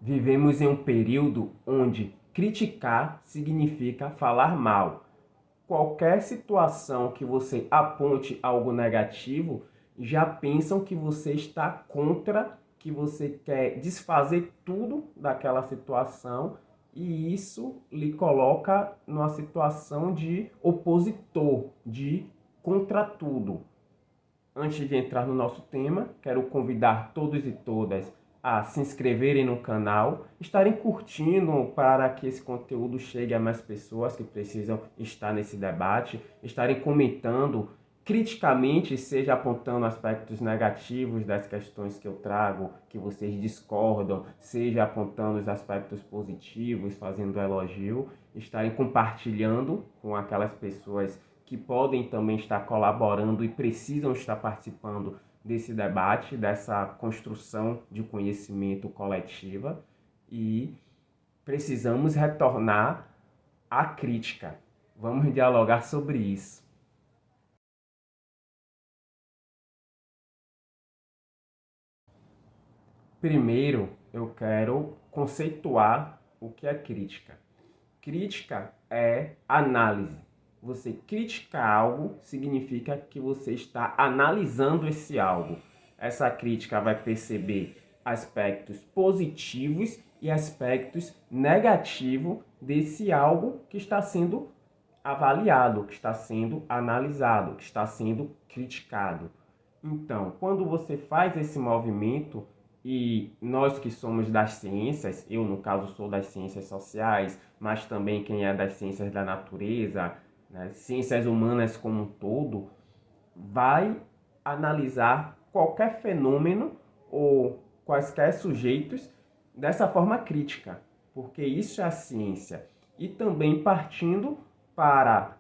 Vivemos em um período onde criticar significa falar mal. Qualquer situação que você aponte algo negativo, já pensam que você está contra, que você quer desfazer tudo daquela situação, e isso lhe coloca numa situação de opositor, de contra tudo. Antes de entrar no nosso tema, quero convidar todos e todas a se inscreverem no canal, estarem curtindo para que esse conteúdo chegue a mais pessoas que precisam estar nesse debate, estarem comentando criticamente, seja apontando aspectos negativos das questões que eu trago, que vocês discordam, seja apontando os aspectos positivos, fazendo elogio, estarem compartilhando com aquelas pessoas que podem também estar colaborando e precisam estar participando desse debate, dessa construção de conhecimento coletiva, e precisamos retornar à crítica. Vamos dialogar sobre isso. Primeiro, eu quero conceituar o que é crítica. Crítica é análise. Você criticar algo significa que você está analisando esse algo. Essa crítica vai perceber aspectos positivos e aspectos negativos desse algo que está sendo avaliado, que está sendo analisado, que está sendo criticado. Então, quando você faz esse movimento, e nós que somos das ciências, eu no caso sou das ciências sociais, mas também quem é das ciências da natureza, né, ciências humanas como um todo, vai analisar qualquer fenômeno ou quaisquer sujeitos dessa forma crítica, porque isso é a ciência. E também partindo para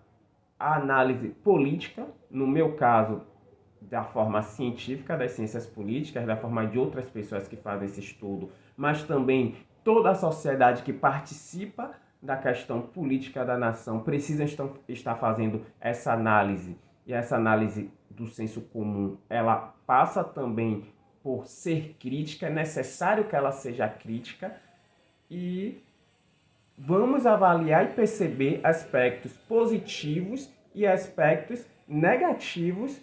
a análise política, no meu caso, da forma científica das ciências políticas, da forma de outras pessoas que fazem esse estudo, mas também toda a sociedade que participa da questão política da nação precisa estar fazendo essa análise. E essa análise do senso comum, ela passa também por ser crítica, é necessário que ela seja crítica, e vamos avaliar e perceber aspectos positivos e aspectos negativos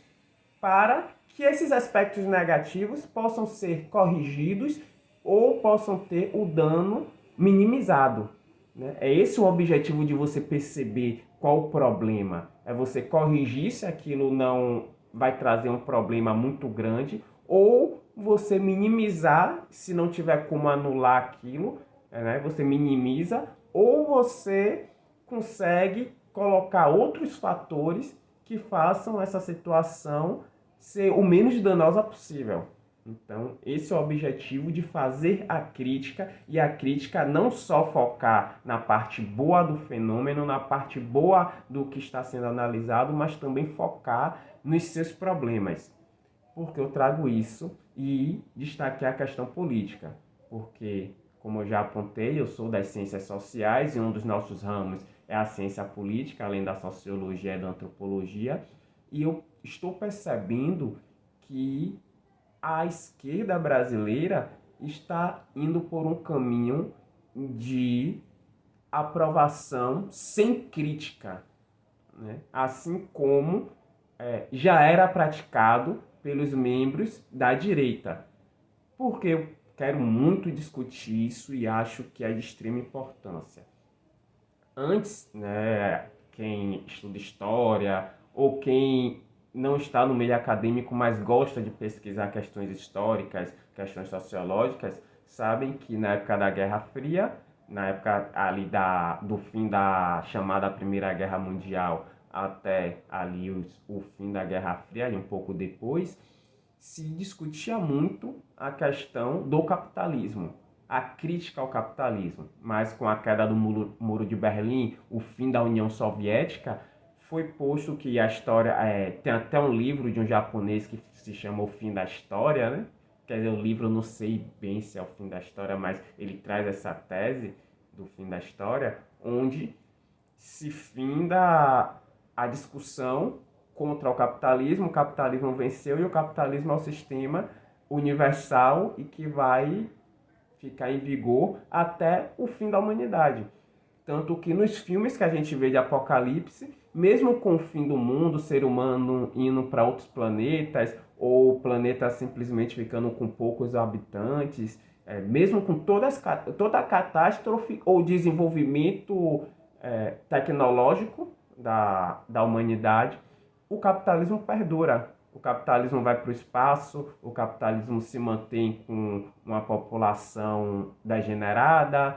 para que esses aspectos negativos possam ser corrigidos ou possam ter o dano minimizado. Né? É esse o objetivo de você perceber qual o problema. É você corrigir se aquilo não vai trazer um problema muito grande, ou você minimizar se não tiver como anular aquilo, né? Você minimiza, ou você consegue colocar outros fatores que façam essa situação ser o menos danosa possível. Então, esse é o objetivo de fazer a crítica, e a crítica não só focar na parte boa do fenômeno, na parte boa do que está sendo analisado, mas também focar nos seus problemas. Porque eu trago isso e destaquei a questão política, porque, como eu já apontei, eu sou das ciências sociais e um dos nossos ramos é a ciência política, além da sociologia e da antropologia, e eu estou percebendo que a esquerda brasileira está indo por um caminho de aprovação sem crítica, né? Assim como já era praticado pelos membros da direita. Porque eu quero muito discutir isso e acho que é de extrema importância. Antes, né, quem estuda história ou quem não está no meio acadêmico, mas gosta de pesquisar questões históricas, questões sociológicas, sabem que na época da Guerra Fria, na época ali do fim da chamada Primeira Guerra Mundial até ali o fim da Guerra Fria, e um pouco depois, se discutia muito a questão do capitalismo, a crítica ao capitalismo. Mas com a queda do Muro de Berlim, o fim da União Soviética, foi posto que a história... tem até um livro de um japonês que se chama O Fim da História, né? Quer dizer, o livro eu não sei bem se é o fim da história, mas ele traz essa tese do fim da história, onde se finda a discussão contra o capitalismo venceu e o capitalismo é o sistema universal e que vai ficar em vigor até o fim da humanidade. Tanto que nos filmes que a gente vê de Apocalipse, mesmo com o fim do mundo, o ser humano indo para outros planetas, ou o planeta simplesmente ficando com poucos habitantes, mesmo com toda a catástrofe ou desenvolvimento tecnológico da humanidade, o capitalismo perdura. O capitalismo vai para o espaço, o capitalismo se mantém com uma população degenerada,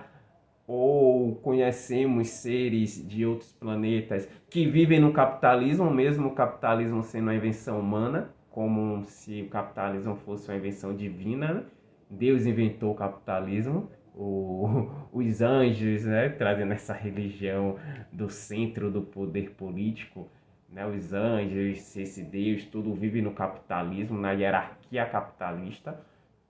ou conhecemos seres de outros planetas que vivem no capitalismo, mesmo o capitalismo sendo uma invenção humana, como se o capitalismo fosse uma invenção divina, né? Deus inventou o capitalismo, os anjos, né, trazendo essa religião do centro do poder político, né, os anjos, esse Deus, tudo vive no capitalismo, na hierarquia capitalista.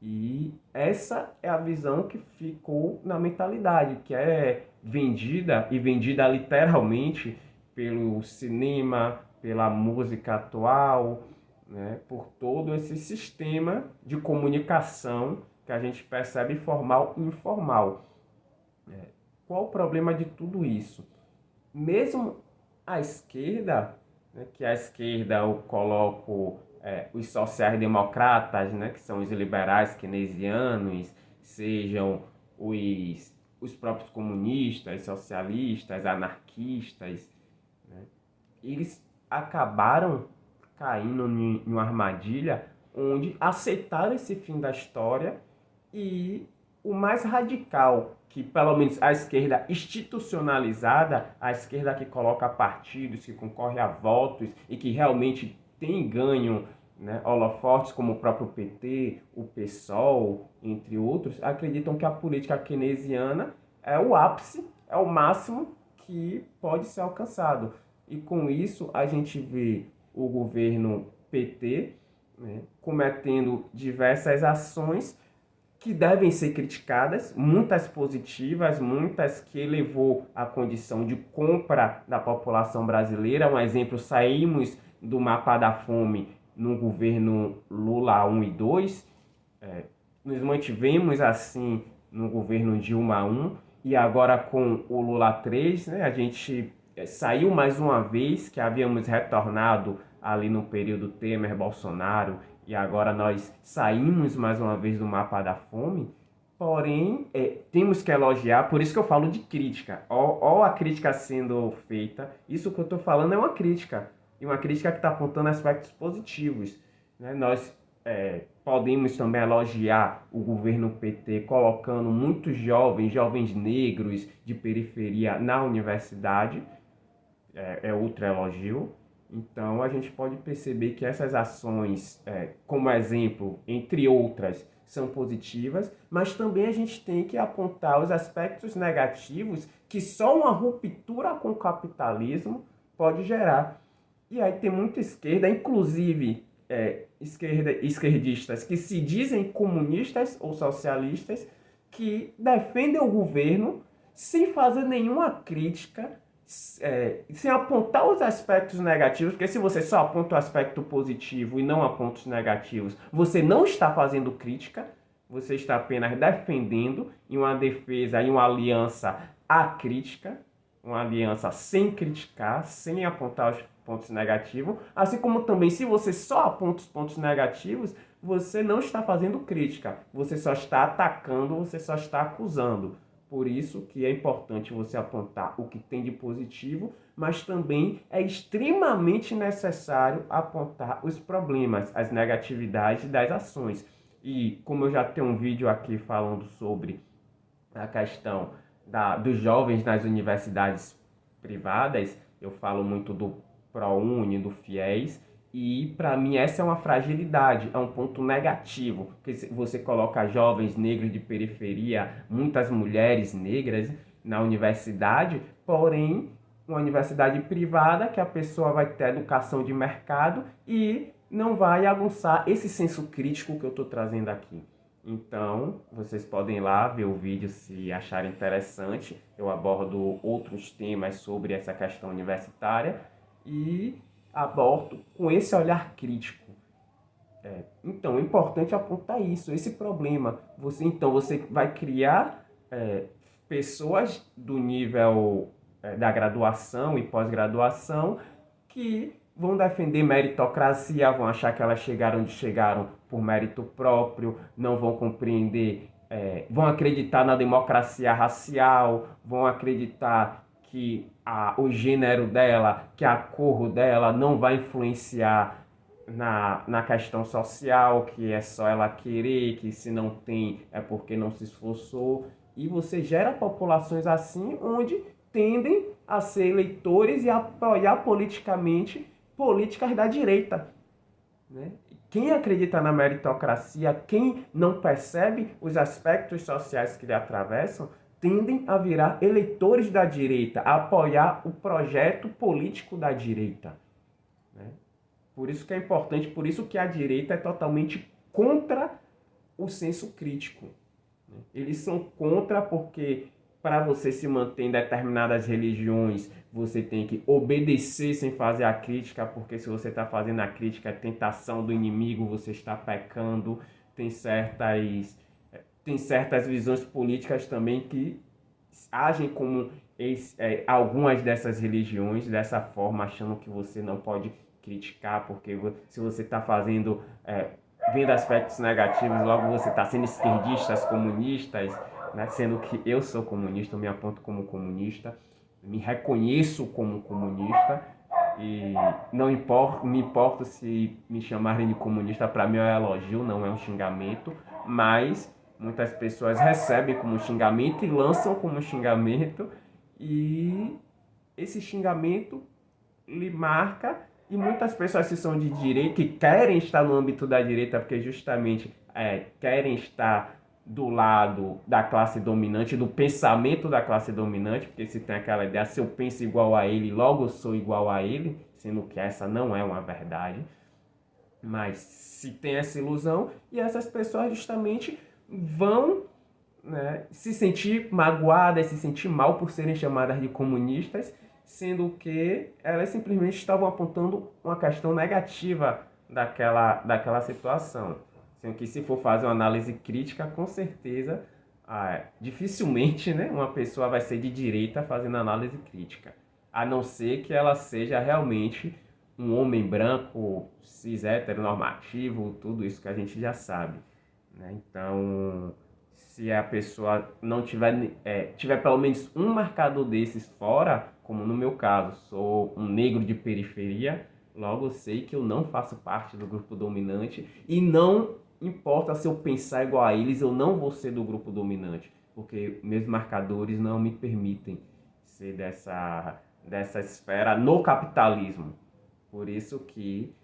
E essa é a visão que ficou na mentalidade, que é vendida, e vendida literalmente pelo cinema, pela música atual, né, por todo esse sistema de comunicação que a gente percebe formal e informal. Qual o problema de tudo isso? Mesmo a esquerda, né, que a esquerda eu coloco os sociais-democratas, né, que são os liberais keynesianos, sejam os próprios comunistas, socialistas, anarquistas, né, eles acabaram caindo em uma armadilha onde aceitaram esse fim da história e o mais radical, que pelo menos a esquerda institucionalizada, a esquerda que coloca partidos, que concorre a votos e que realmente tem ganho, né, holofotes como o próprio PT, o PSOL, entre outros, acreditam que a política keynesiana é o ápice, é o máximo que pode ser alcançado. E com isso a gente vê o governo PT, né, cometendo diversas ações que devem ser criticadas, muitas positivas, muitas que elevou a condição de compra da população brasileira. Um exemplo, saímos do mapa da fome no governo Lula 1 e 2, nos mantivemos assim no governo Dilma 1, e agora com o Lula 3, né, a gente saiu mais uma vez, que havíamos retornado ali no período Temer-Bolsonaro, e agora nós saímos mais uma vez do mapa da fome. Porém, temos que elogiar, por isso que eu falo de crítica. Ó a crítica sendo feita, isso que eu estou falando é uma crítica, e uma crítica que está apontando aspectos positivos, né? Nós podemos também elogiar o governo PT colocando muitos jovens negros de periferia na universidade, é outro elogio. Então, a gente pode perceber que essas ações, como exemplo, entre outras, são positivas, mas também a gente tem que apontar os aspectos negativos que só uma ruptura com o capitalismo pode gerar. E aí tem muita esquerda, inclusive esquerdistas que se dizem comunistas ou socialistas, que defendem o governo sem fazer nenhuma crítica, sem apontar os aspectos negativos, porque se você só aponta o aspecto positivo e não aponta os negativos, você não está fazendo crítica, você está apenas defendendo, em uma defesa, em uma aliança acrítica, uma aliança sem criticar, sem apontar os pontos negativos, assim como também se você só aponta os pontos negativos, você não está fazendo crítica, você só está atacando, você só está acusando. Por isso que é importante você apontar o que tem de positivo, mas também é extremamente necessário apontar os problemas, as negatividades das ações. E como eu já tenho um vídeo aqui falando sobre a questão dos jovens nas universidades privadas, eu falo muito do ProUni, do FIES, e para mim essa é uma fragilidade, é um ponto negativo, porque você coloca jovens negros de periferia, muitas mulheres negras na universidade, porém uma universidade privada que a pessoa vai ter educação de mercado e não vai aguçar esse senso crítico que eu estou trazendo aqui. Então, vocês podem ir lá ver o vídeo se acharem interessante. Eu abordo outros temas sobre essa questão universitária e abordo com esse olhar crítico. Então, é importante apontar isso, esse problema. Você vai criar pessoas do nível da graduação e pós-graduação que vão defender meritocracia, vão achar que elas chegaram onde chegaram por mérito próprio, não vão compreender, vão acreditar na democracia racial, vão acreditar que o gênero dela, que a cor dela não vai influenciar na questão social, que é só ela querer, que se não tem é porque não se esforçou. E você gera populações assim, onde tendem a ser eleitores e apoiar politicamente políticas da direita. Né? Quem acredita na meritocracia, quem não percebe os aspectos sociais que lhe atravessam, tendem a virar eleitores da direita, a apoiar o projeto político da direita. Né? Por isso que é importante, por isso que a direita é totalmente contra o senso crítico. Eles são contra porque para você se manter em determinadas religiões, você tem que obedecer sem fazer a crítica, porque se você está fazendo a crítica, é tentação do inimigo, você está pecando. Tem certas visões políticas também que agem como algumas dessas religiões, dessa forma, achando que você não pode criticar, porque se você está vendo aspectos negativos, logo você está sendo esquerdistas, comunistas, né? Sendo que eu sou comunista, eu me aponto como comunista, me reconheço como comunista e não me importo se me chamarem de comunista, para mim é um elogio, não é um xingamento, mas muitas pessoas recebem como xingamento e lançam como xingamento e esse xingamento lhe marca e muitas pessoas que são de direita, que querem estar no âmbito da direita, porque justamente querem estar do lado da classe dominante, do pensamento da classe dominante, porque se tem aquela ideia, se eu penso igual a ele, logo eu sou igual a ele, sendo que essa não é uma verdade. Mas se tem essa ilusão, e essas pessoas justamente vão, né, se sentir magoadas, se sentir mal por serem chamadas de comunistas, sendo que elas simplesmente estavam apontando uma questão negativa daquela situação. Sendo que se for fazer uma análise crítica, com certeza, dificilmente, né, uma pessoa vai ser de direita fazendo análise crítica. A não ser que ela seja realmente um homem branco, cis, heteronormativo, tudo isso que a gente já sabe. Né? Então, se a pessoa não tiver pelo menos um marcador desses fora, como no meu caso, sou um negro de periferia, logo eu sei que eu não faço parte do grupo dominante e não importa se eu pensar igual a eles, eu não vou ser do grupo dominante, porque meus marcadores não me permitem ser dessa esfera no capitalismo. Por isso que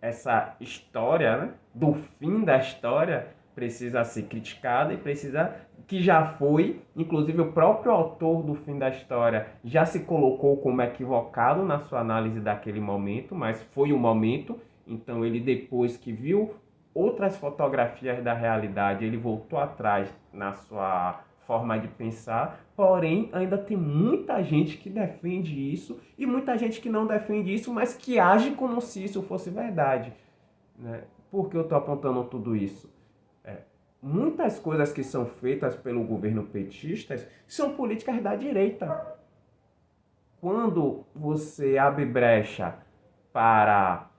essa história, né, do fim da história precisa ser criticada e precisa que já foi, inclusive o próprio autor do fim da história já se colocou como equivocado na sua análise daquele momento, mas foi o momento, então ele depois que viu outras fotografias da realidade, ele voltou atrás na sua forma de pensar, porém ainda tem muita gente que defende isso e muita gente que não defende isso, mas que age como se isso fosse verdade. Né? Por que eu estou apontando tudo isso? Muitas coisas que são feitas pelo governo petista são políticas da direita. Quando você abre brecha para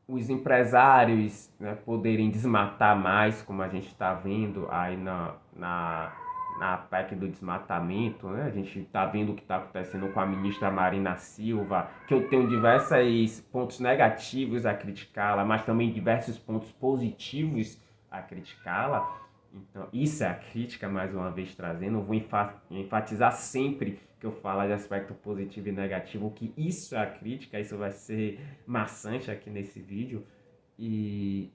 os empresários, né, poderem desmatar mais, como a gente está vendo aí na PEC do desmatamento, né? A gente está vendo o que está acontecendo com a ministra Marina Silva, que eu tenho diversos pontos negativos a criticá-la, mas também diversos pontos positivos a criticá-la. Então, isso é a crítica, mais uma vez trazendo. Eu vou enfatizar sempre que eu falo de aspecto positivo e negativo, que isso é a crítica, isso vai ser maçante aqui nesse vídeo. E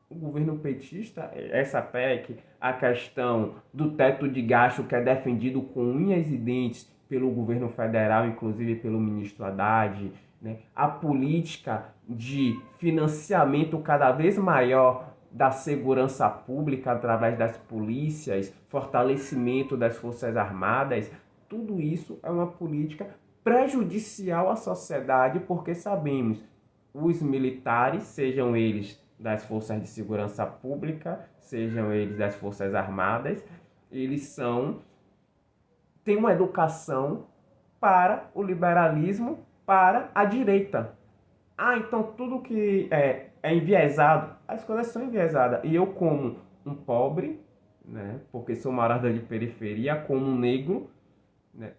o governo petista, essa PEC, a questão do teto de gasto que é defendido com unhas e dentes pelo governo federal, inclusive pelo ministro Haddad, né? A política de financiamento cada vez maior da segurança pública através das polícias, fortalecimento das forças armadas, tudo isso é uma política prejudicial à sociedade, porque sabemos os militares, sejam eles das forças de segurança pública, sejam eles das forças armadas, eles têm uma educação para o liberalismo, para a direita. Ah, então tudo que é enviesado, as coisas são enviesadas. E eu, como um pobre, né, porque sou morador de periferia, como um negro, né,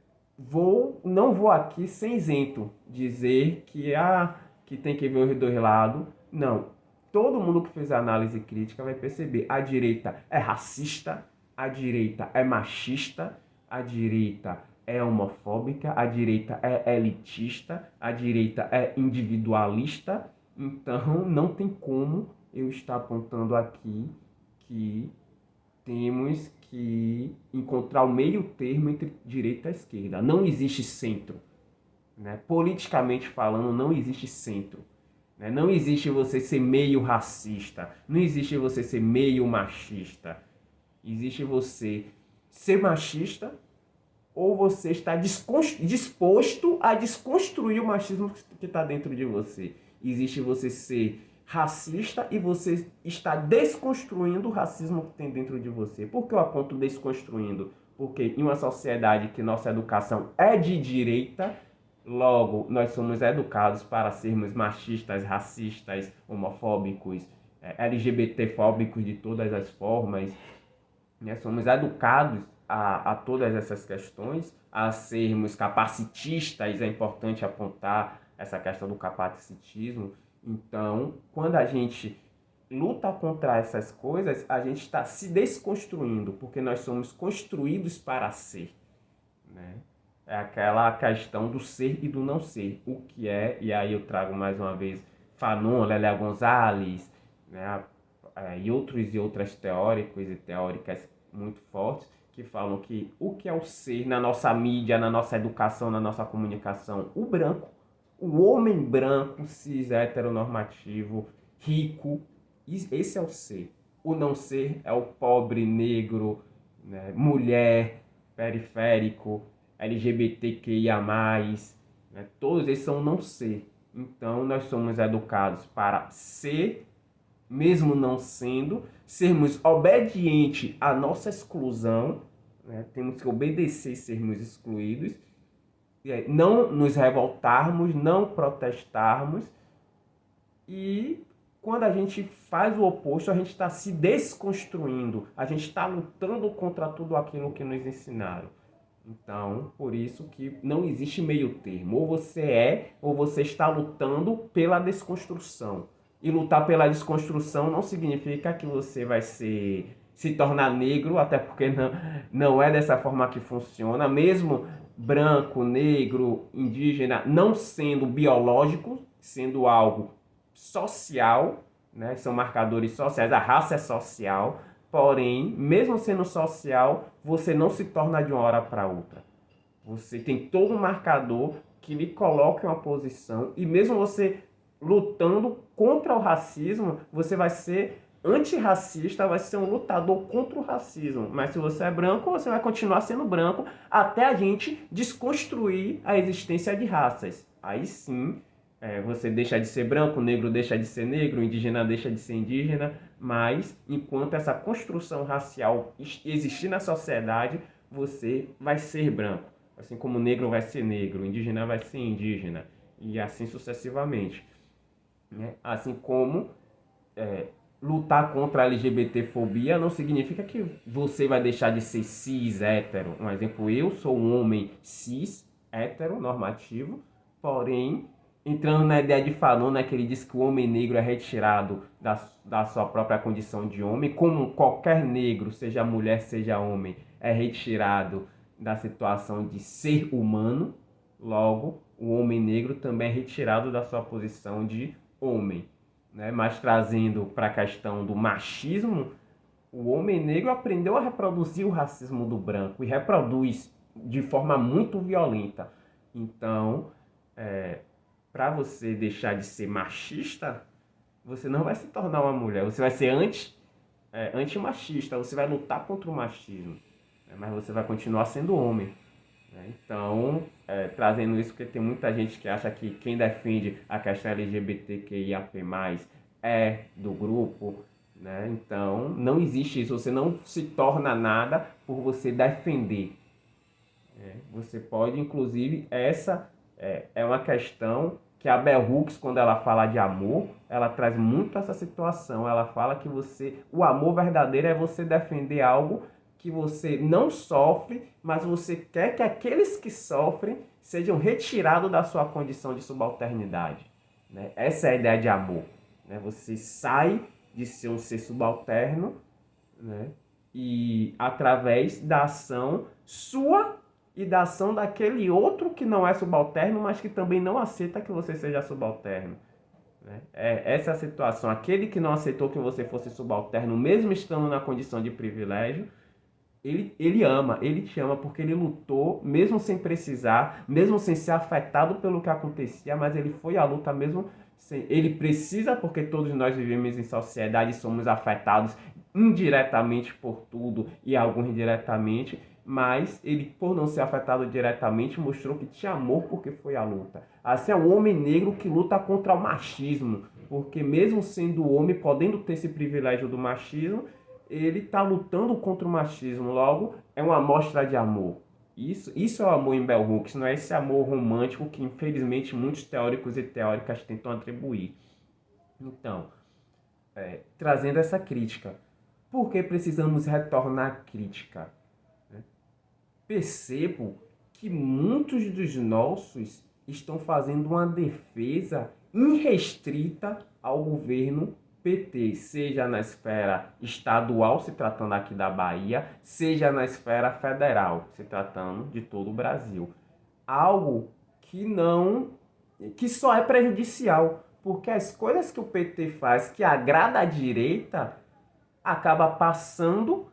não vou aqui sem isento dizer que tem que ver os dois lados. Não. Todo mundo que fez a análise crítica vai perceber. A direita é racista, a direita é machista, a direita é homofóbica, a direita é elitista, a direita é individualista. Então, não tem como eu estar apontando aqui que temos que encontrar o meio termo entre direita e esquerda. Não existe centro. Né? Politicamente falando, não existe centro. Né? Não existe você ser meio racista. Não existe você ser meio machista. Existe você ser machista ou você está disposto a desconstruir o machismo que está dentro de você. Existe você ser racista e você está desconstruindo o racismo que tem dentro de você. Por que eu aponto desconstruindo? Porque em uma sociedade que nossa educação é de direita, logo nós somos educados para sermos machistas, racistas, homofóbicos, LGBTfóbicos de todas as formas, né? Somos educados a todas essas questões, a sermos capacitistas, é importante apontar essa questão do capacitismo. Então, quando a gente luta contra essas coisas, a gente está se desconstruindo, porque nós somos construídos para ser. Né? É aquela questão do ser e do não ser. O que é, e aí eu trago mais uma vez Fanon, Lélia Gonzalez, né? E outros e outras teóricos e teóricas muito fortes que falam que o que é o ser na nossa mídia, na nossa educação, na nossa comunicação, o branco, o homem branco, cis, heteronormativo, rico, esse é o ser. O não ser é o pobre, negro, né, mulher, periférico, LGBTQIA+, né, todos esses são não ser. Então nós somos educados para ser, mesmo não sendo, sermos obedientes à nossa exclusão, né? Temos que obedecer e sermos excluídos, não nos revoltarmos, não protestarmos, e quando a gente faz o oposto, a gente está se desconstruindo, a gente está lutando contra tudo aquilo que nos ensinaram. Então, por isso que não existe meio termo, ou você está lutando pela desconstrução. E lutar pela desconstrução não significa que você vai se tornar negro, até porque não é dessa forma que funciona. Mesmo branco, negro, indígena, não sendo biológico, sendo algo social, né? São marcadores sociais, a raça é social, porém, mesmo sendo social, você não se torna de uma hora para outra. Você tem todo um marcador que lhe coloca em uma posição, e mesmo você lutando contra o racismo, você vai ser antirracista, vai ser um lutador contra o racismo. Mas se você é branco, você vai continuar sendo branco até a gente desconstruir a existência de raças. Aí sim, você deixa de ser branco, negro deixa de ser negro, indígena deixa de ser indígena, mas enquanto essa construção racial existir na sociedade, você vai ser branco. Assim como o negro vai ser negro, o indígena vai ser indígena, e assim sucessivamente. Né? Assim como lutar contra a LGBTfobia não significa que você vai deixar de ser cis, hétero. Um exemplo, eu sou um homem cis, hétero, normativo, porém, entrando na ideia de Fanon, né, que ele diz que o homem negro é retirado da sua própria condição de homem, como qualquer negro, seja mulher, seja homem, é retirado da situação de ser humano, logo, o homem negro também é retirado da sua posição de homem. Né? Mas trazendo para a questão do machismo, o homem negro aprendeu a reproduzir o racismo do branco e reproduz de forma muito violenta. Então, para você deixar de ser machista, você não vai se tornar uma mulher, você vai ser antimachista, você vai lutar contra o machismo, né? Mas você vai continuar sendo homem. Né? Então, trazendo isso, porque tem muita gente que acha que quem defende a questão LGBTQIAP+, é do grupo, né? Então, não existe isso, você não se torna nada por você defender. Né? Você pode, inclusive, essa é uma questão que a Bell Hooks, quando ela fala de amor, ela traz muito essa situação. Ela fala que o amor verdadeiro é você defender algo que você não sofre, mas você quer que aqueles que sofrem sejam retirados da sua condição de subalternidade. Né? Essa é a ideia de amor. Né? Você sai de ser um ser subalterno, né? E através da ação sua e da ação daquele outro que não é subalterno, mas que também não aceita que você seja subalterno. Né? Essa é a situação. Aquele que não aceitou que você fosse subalterno, mesmo estando na condição de privilégio, ele ama, ele te ama porque ele lutou, mesmo sem precisar, mesmo sem ser afetado pelo que acontecia, mas ele foi à luta mesmo sem. Ele precisa, porque todos nós vivemos em sociedade e somos afetados indiretamente por tudo e alguns diretamente, mas ele, por não ser afetado diretamente, mostrou que tinha amor porque foi à luta. Assim é o homem negro que luta contra o machismo, porque mesmo sendo homem, podendo ter esse privilégio do machismo, ele está lutando contra o machismo, logo é uma amostra de amor. Isso é o amor em Bell Hooks, não é esse amor romântico que infelizmente muitos teóricos e teóricas tentam atribuir. Então, trazendo essa crítica, por que precisamos retornar à crítica? Percebo que muitos dos nossos estão fazendo uma defesa irrestrita ao governo PT, seja na esfera estadual, se tratando aqui da Bahia, seja na esfera federal, se tratando de todo o Brasil. Algo que só é prejudicial, porque as coisas que o PT faz que agrada à direita acaba passando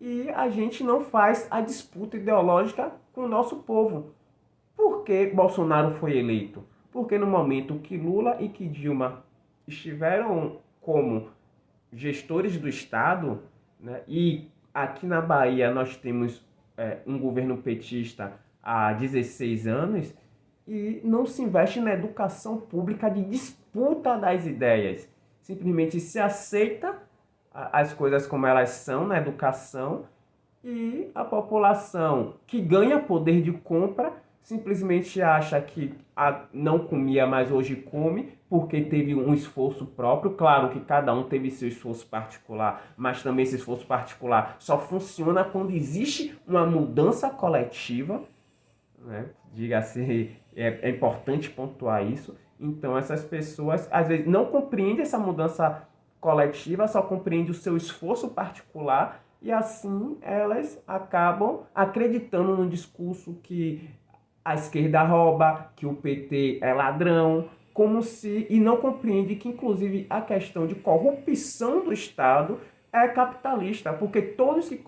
e a gente não faz a disputa ideológica com o nosso povo. Por que Bolsonaro foi eleito? Porque no momento que Lula e que Dilma estiveram como gestores do Estado, né, e aqui na Bahia nós temos um governo petista há 16 anos, e não se investe na educação pública de disputa das ideias. Simplesmente se aceita as coisas como elas são na educação e a população que ganha poder de compra simplesmente acha que não comia, mas hoje come, porque teve um esforço próprio. Claro que cada um teve seu esforço particular, mas também esse esforço particular só funciona quando existe uma mudança coletiva, né? Diga-se, é importante pontuar isso. Então, essas pessoas, às vezes, não compreendem essa mudança coletiva, só compreendem o seu esforço particular e, assim, elas acabam acreditando no discurso que a esquerda rouba, que o PT é ladrão, como se... E não compreende que, inclusive, a questão de corrupção do Estado é capitalista, porque todos que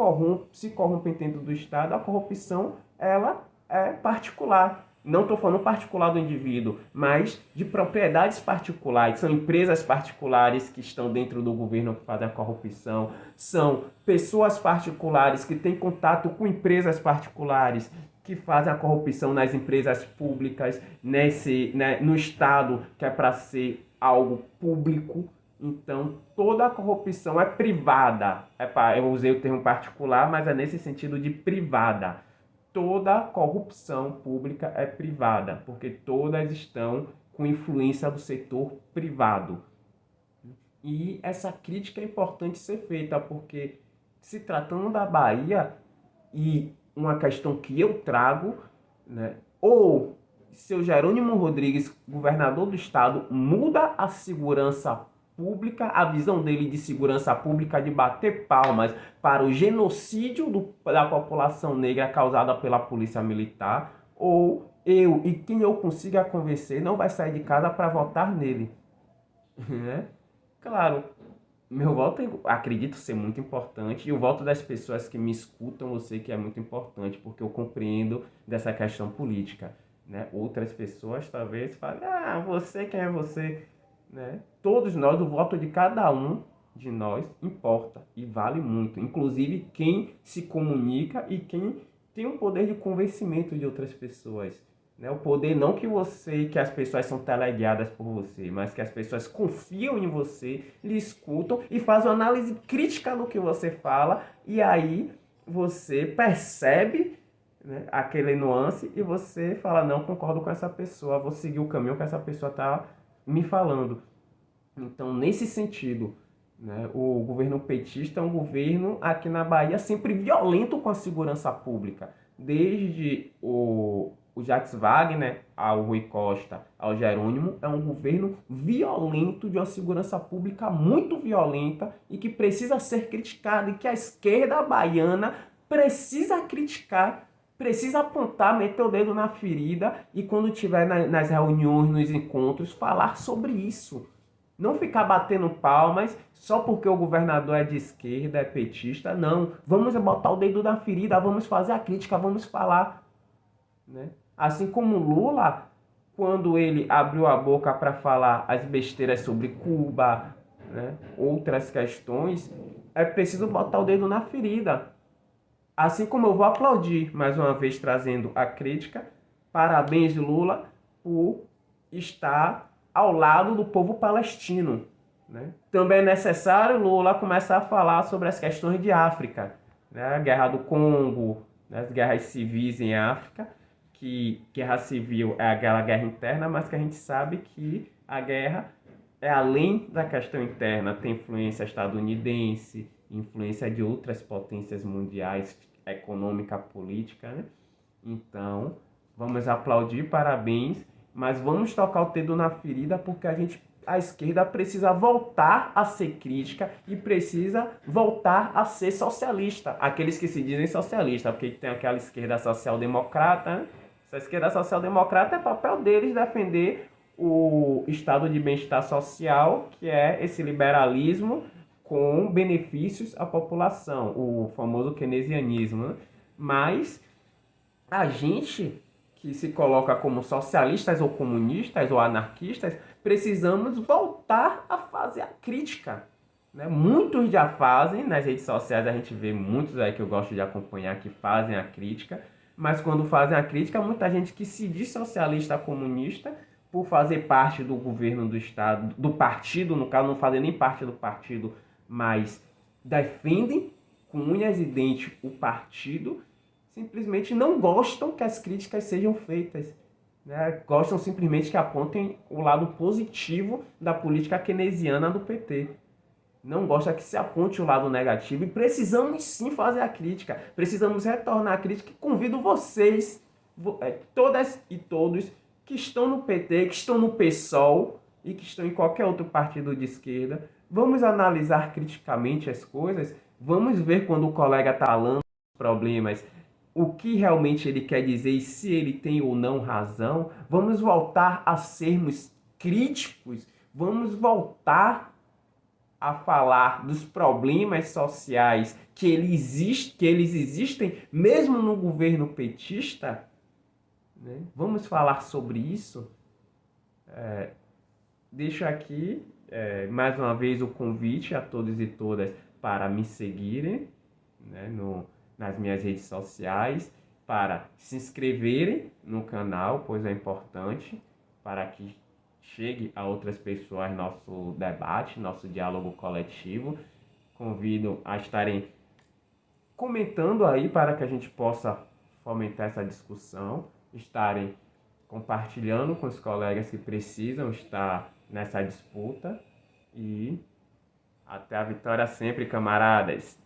se corrompem dentro do Estado, a corrupção, ela é particular. Não estou falando particular do indivíduo, mas de propriedades particulares. São empresas particulares que estão dentro do governo que fazem a corrupção. São pessoas particulares que têm contato com empresas particulares que fazem a corrupção nas empresas públicas, no Estado, que é para ser algo público. Então, toda a corrupção é privada. Eu usei o termo particular, mas é nesse sentido de privada. Toda corrupção pública é privada, porque todas estão com influência do setor privado. E essa crítica é importante ser feita, porque se tratando da Bahia, e uma questão que eu trago, né, ou seu Jerônimo Rodrigues, governador do estado, muda a segurança pública, a visão dele de segurança pública, de bater palmas para o genocídio da população negra causada pela polícia militar, ou eu e quem eu consiga convencer não vai sair de casa para votar nele. Né? Claro, meu voto eu acredito ser muito importante e o voto das pessoas que me escutam eu sei que é muito importante porque eu compreendo dessa questão política. Né? Outras pessoas talvez falem, você, quem é você? Né? Todos nós, o voto de cada um de nós importa e vale muito. Inclusive quem se comunica e quem tem o poder de convencimento de outras pessoas. Né? O poder não que as pessoas são teleguiadas por você, mas que as pessoas confiam em você, lhe escutam e fazem uma análise crítica no que você fala, e aí você percebe, né, aquele nuance e você fala, não, concordo com essa pessoa, vou seguir o caminho que essa pessoa está me falando. Então, nesse sentido, né, o governo petista é um governo aqui na Bahia sempre violento com a segurança pública. Desde o Jacques Wagner ao Rui Costa, ao Jerônimo, é um governo violento, de uma segurança pública muito violenta e que precisa ser criticado, e que a esquerda baiana precisa criticar, precisa apontar, meter o dedo na ferida e quando estiver nas reuniões, nos encontros, falar sobre isso. Não ficar batendo palmas só porque o governador é de esquerda, é petista. Não. Vamos botar o dedo na ferida, vamos fazer a crítica, vamos falar. Né? Assim como Lula, quando ele abriu a boca para falar as besteiras sobre Cuba, né, outras questões, é preciso botar o dedo na ferida. Assim como eu vou aplaudir, mais uma vez trazendo a crítica, parabéns Lula por estar ao lado do povo palestino. Né? Também é necessário Lula começar a falar sobre as questões de África, né? A guerra do Congo, né? As guerras civis em África, que guerra civil é aquela guerra interna, mas que a gente sabe que a guerra é além da questão interna, tem influência estadunidense, influência de outras potências mundiais, econômica, política, né? Então, vamos aplaudir, parabéns, mas vamos tocar o dedo na ferida porque a esquerda precisa voltar a ser crítica e precisa voltar a ser socialista. Aqueles que se dizem socialistas, porque tem aquela esquerda social-democrata, né? Essa esquerda social-democrata é papel deles defender o estado de bem-estar social, que é esse liberalismo com benefícios à população, o famoso keynesianismo. Né? Mas a gente que se coloca como socialistas ou comunistas ou anarquistas, precisamos voltar a fazer a crítica. Né? Muitos já fazem, nas redes sociais a gente vê muitos aí que eu gosto de acompanhar que fazem a crítica, mas quando fazem a crítica, muita gente que se diz socialista comunista, por fazer parte do governo do Estado, do partido, no caso, não fazer nem parte do partido, mas defendem com unhas e dentes o partido, simplesmente não gostam que as críticas sejam feitas. Né? Gostam simplesmente que apontem o lado positivo da política keynesiana do PT. Não gosta que se aponte o lado negativo e precisamos sim fazer a crítica. Precisamos retornar a crítica e convido vocês, todas e todos que estão no PT, que estão no PSOL e que estão em qualquer outro partido de esquerda, vamos analisar criticamente as coisas, vamos ver quando o colega está falando dos problemas, o que realmente ele quer dizer e se ele tem ou não razão, vamos voltar a sermos críticos, vamos voltar a falar dos problemas sociais que eles existem mesmo no governo petista, né? Vamos falar sobre isso. Deixo aqui mais uma vez o convite a todos e todas para me seguirem, né, nas minhas redes sociais, para se inscreverem no canal, pois é importante para que chegue a outras pessoas nosso debate, nosso diálogo coletivo. Convido a estarem comentando aí para que a gente possa fomentar essa discussão, estarem compartilhando com os colegas que precisam estar nessa disputa e até a vitória sempre, camaradas!